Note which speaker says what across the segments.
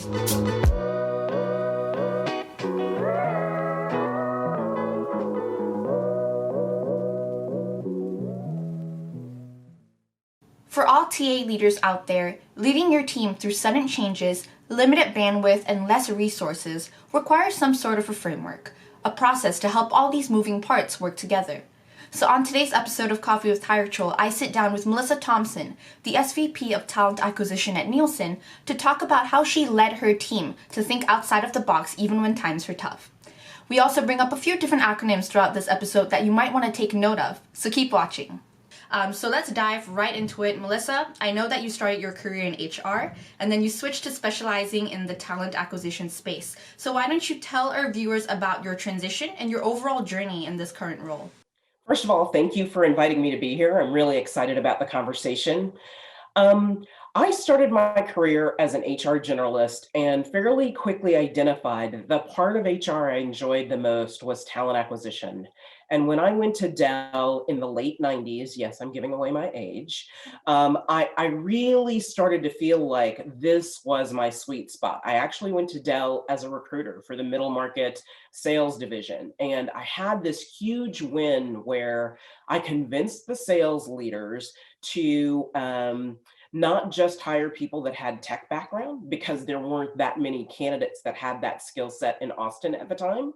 Speaker 1: For all TA leaders out there, leading your team through sudden changes, limited bandwidth, and less resources requires some sort of a framework, a process to help all these moving parts work together. So on today's episode of Coffee with Hiretual, I sit down with Melissa Thompson, the SVP of Talent Acquisition at Nielsen, to talk about how she led her team to think outside of the box even when times were tough. We also bring up a few different acronyms throughout this episode that you might want to take note of, so keep watching. So let's dive right into it. Melissa, I know that you started your career in HR and then you switched to specializing in the talent acquisition space. So why don't you tell our viewers about your transition and your overall journey in this current role?
Speaker 2: First of all, thank you for inviting me to be here. I'm really excited about the conversation. Um, I started my career as an HR generalist and fairly quickly identified the part of HR I enjoyed the most was talent acquisition. And when I went to Dell in the late 90s, yes, I'm giving away my age, I really started to feel like this was my sweet spot. I actually went to Dell as a recruiter for the middle market sales division. And I had this huge win where I convinced the sales leaders to not just hire people that had tech background, because there weren't that many candidates that had that skill set in Austin at the time.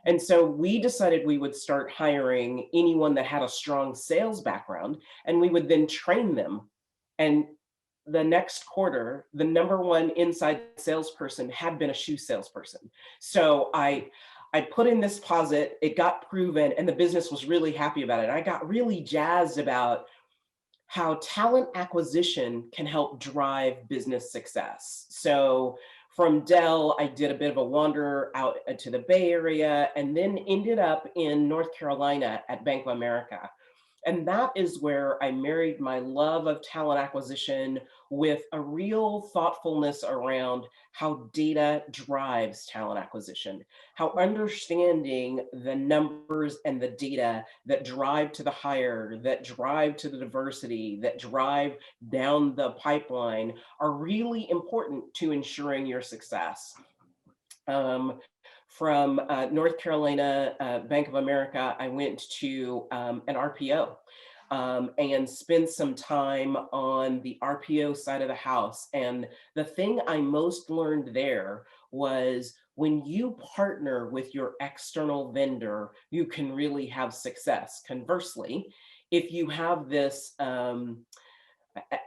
Speaker 2: And so we decided we would start hiring anyone that had a strong sales background, and we would then train them. And the next quarter, the number one inside salesperson had been a shoe salesperson. So I put in this deposit, it got proven, and the business was really happy about it. I got really jazzed about how talent acquisition can help drive business success. So from Dell, I did a bit of a wander out to the Bay Area and then ended up in North Carolina at Bank of America. And that is where I married my love of talent acquisition with a real thoughtfulness around how data drives talent acquisition, how understanding the numbers and the data that drive to the hire, that drive to the diversity, that drive down the pipeline are really important to ensuring your success. From North Carolina, Bank of America, I went to an RPO and spent some time on the RPO side of the house. And the thing I most learned there was when you partner with your external vendor, you can really have success. Conversely, if you have this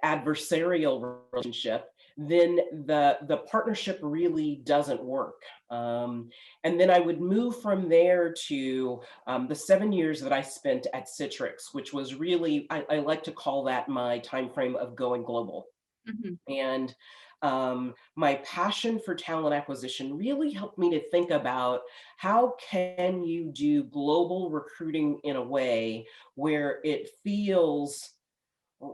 Speaker 2: adversarial relationship, then the partnership really doesn't work. And then I would move from there to the 7 years that I spent at Citrix, which was really, I like to call that my time frame of going global.
Speaker 1: Mhm.
Speaker 2: And my passion for talent acquisition really helped me to think about how can you do global recruiting in a way where it feels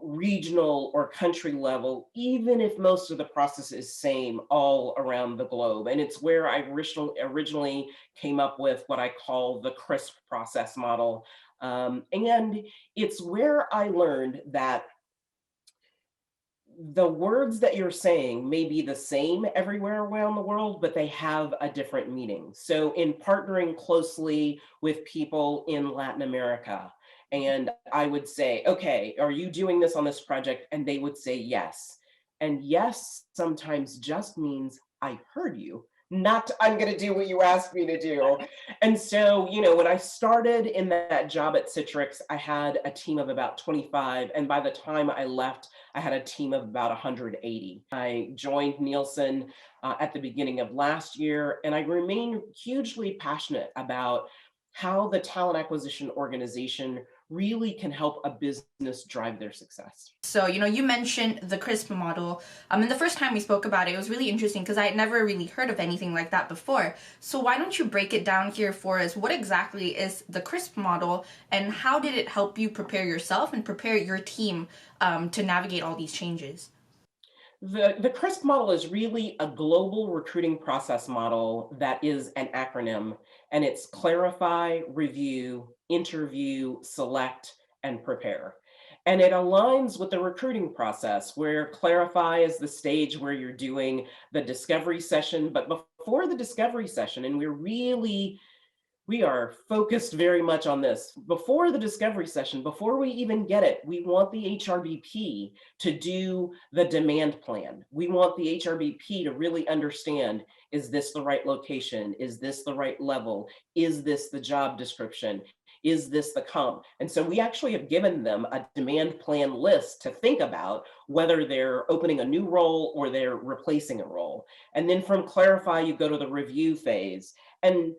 Speaker 2: regional or country level, even if most of the process is same all around the globe. And it's where I originally came up with what I call the CRISP process model. And it's where I learned that the words that you're saying may be the same everywhere around the world, but they have a different meaning. So in partnering closely with people in Latin America, and I would say, okay, are you doing this on this project? And they would say yes. And yes sometimes just means I heard you, not I'm going to do what you asked me to do. And so, when I started in that job at Citrix, I had a team of about 25. And by the time I left, I had a team of about 180. I joined Nielsen at the beginning of last year, and I remain hugely passionate about how the talent acquisition organization really can help a business drive their success.
Speaker 1: So, you mentioned the CRISP model. And the first time we spoke about it, it was really interesting because I had never really heard of anything like that before. So why don't you break it down here for us? What exactly is the CRISP model and how did it help you prepare yourself and prepare your team to navigate all these changes?
Speaker 2: The CRISP model is really a global recruiting process model that is an acronym, and it's clarify, review, interview, select, and prepare. And it aligns with the recruiting process where clarify is the stage where you're doing the discovery session. But before the discovery session, and we are focused very much on this. Before the discovery session, before we even get it, we want the HRBP to do the demand plan. We want the HRBP to really understand, is this the right location? Is this the right level? Is this the job description? Is this the comp? And so we actually have given them a demand plan list to think about whether they're opening a new role or they're replacing a role. And then from clarify, you go to the review phase. And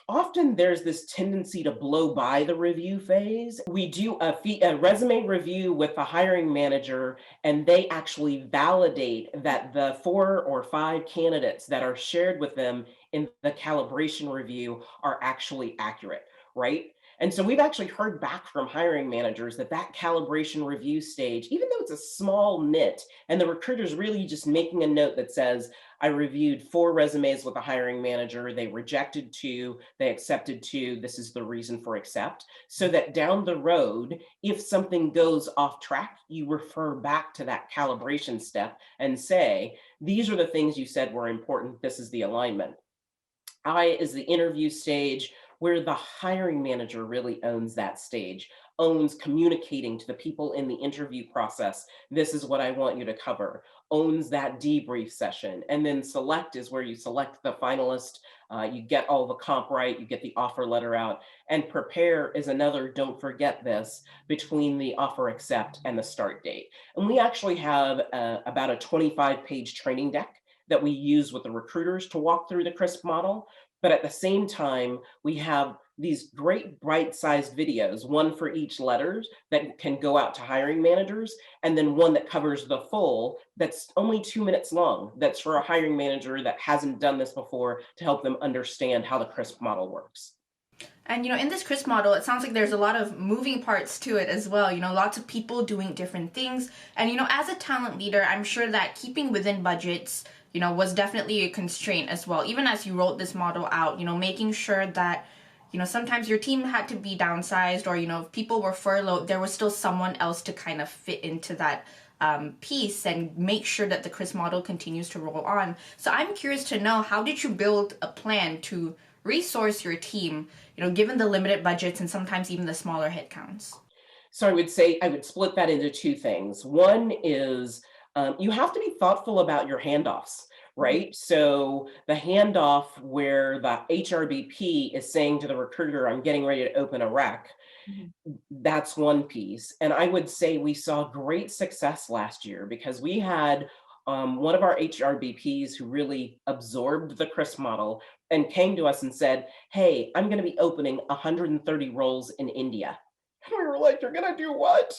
Speaker 2: often there's this tendency to blow by the review phase. We do a resume review with the hiring manager, and they actually validate that the 4 or 5 candidates that are shared with them in the calibration review are actually accurate, right? And so we've actually heard back from hiring managers that that calibration review stage, even though it's a small nit, and the recruiter's really just making a note that says, I reviewed 4 resumes with a hiring manager. They rejected 2, they accepted 2. This is the reason for accept. So that down the road, if something goes off track, you refer back to that calibration step and say, these are the things you said were important. This is the alignment. I is the interview stage where the hiring manager really owns that stage, owns communicating to the people in the interview process. This is what I want you to cover, owns that debrief session. And then select is where you select the finalist. You get all the comp right, you get the offer letter out. And prepare is another, don't forget this, between the offer accept and the start date. And we actually have about a 25-page training deck that we use with the recruiters to walk through the CRISP model. But at the same time, we have these great bite-sized videos, one for each letters that can go out to hiring managers, and then one that covers the full that's only 2 minutes long. That's for a hiring manager that hasn't done this before to help them understand how the CRISP model works.
Speaker 1: And in this CRISP model, it sounds like there's a lot of moving parts to it as well. Lots of people doing different things. And as a talent leader, I'm sure that keeping within budgets, was definitely a constraint as well. Even as you wrote this model out, making sure that, sometimes your team had to be downsized, or, if people were furloughed, there was still someone else to kind of fit into that piece and make sure that the CRISP model continues to roll on. So I'm curious to know, how did you build a plan to resource your team, given the limited budgets and sometimes even the smaller headcounts?
Speaker 2: So I would say I would split that into 2 things. One is you have to be thoughtful about your handoffs, right? So the handoff where the HRBP is saying to the recruiter, I'm getting ready to open a rec, that's one piece. And I would say we saw great success last year because we had one of our HRBPs who really absorbed the CRISP model and came to us and said, hey, I'm going to be opening 130 roles in India. And we were like, you're going to do what?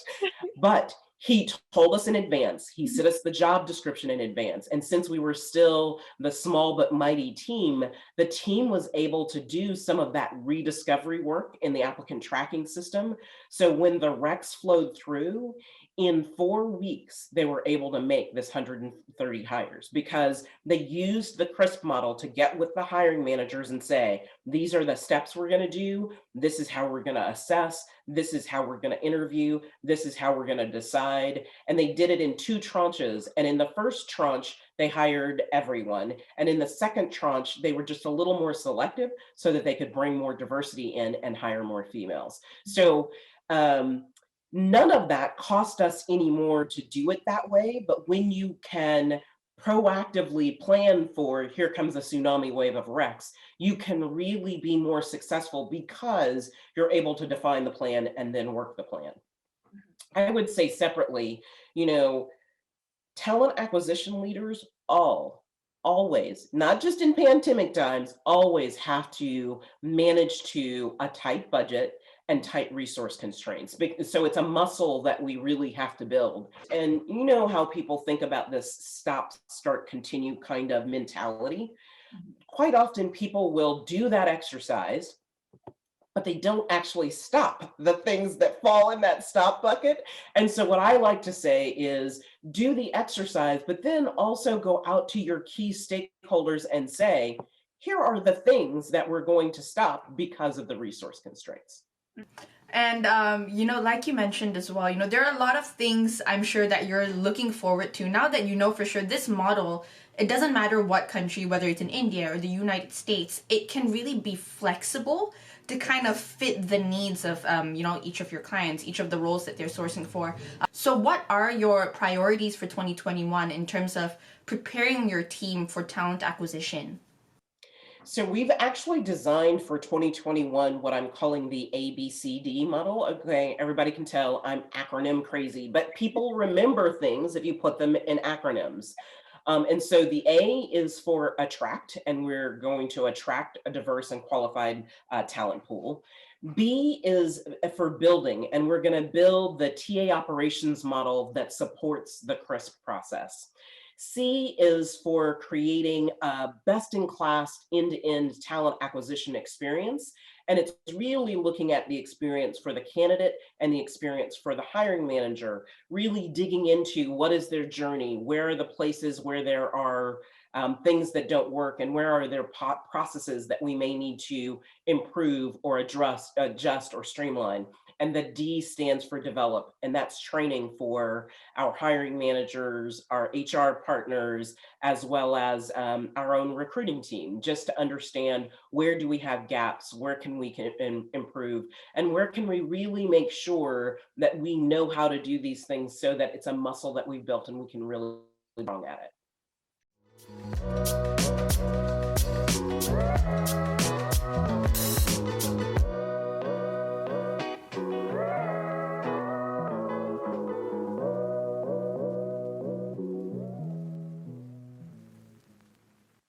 Speaker 2: But he told us in advance, he sent us the job description in advance. And since we were still the small but mighty team, the team was able to do some of that rediscovery work in the applicant tracking system. So when the recs flowed through, in 4 weeks, they were able to make this 130 hires because they used the CRISP model to get with the hiring managers and say, these are the steps we're going to do. This is how we're going to assess. This is how we're going to interview. This is how we're going to decide. And they did it in 2 tranches. And in the first tranche, they hired everyone. And in the second tranche, they were just a little more selective so that they could bring more diversity in and hire more females. So none of that cost us any more to do it that way. But when you can proactively plan for, here comes a tsunami wave of recs, you can really be more successful because you're able to define the plan and then work the plan. I would say separately, talent acquisition leaders always, not just in pandemic times, always have to manage to a tight budget and tight resource constraints. So it's a muscle that we really have to build. And you know how people think about this stop, start, continue kind of mentality. Quite often people will do that exercise, but they don't actually stop the things that fall in that stop bucket. And so what I like to say is do the exercise, but then also go out to your key stakeholders and say, here are the things that we're going to stop because of the resource constraints.
Speaker 1: And like you mentioned as well, there are a lot of things I'm sure that you're looking forward to now that you know for sure this model, it doesn't matter what country, whether it's in India or the United States, it can really be flexible to kind of fit the needs of each of your clients, each of the roles that they're sourcing for. So what are your priorities for 2021 in terms of preparing your team for talent acquisition?
Speaker 2: So we've actually designed for 2021 what I'm calling the ABCD model. Okay, everybody can tell I'm acronym crazy, but people remember things if you put them in acronyms. And so the A is for attract, and we're going to attract a diverse and qualified talent pool. B is for building, and we're going to build the TA operations model that supports the CRISP process. C is for creating a best in class end to end talent acquisition experience. And it's really looking at the experience for the candidate and the experience for the hiring manager, really digging into what is their journey, where are the places where there are things that don't work, and where are there processes that we may need to improve or adjust or streamline. And the D stands for develop, and that's training for our hiring managers, our HR partners, as well as our own recruiting team, just to understand where do we have gaps, where can we improve, and where can we really make sure that we know how to do these things so that it's a muscle that we've built and we can really be strong at it.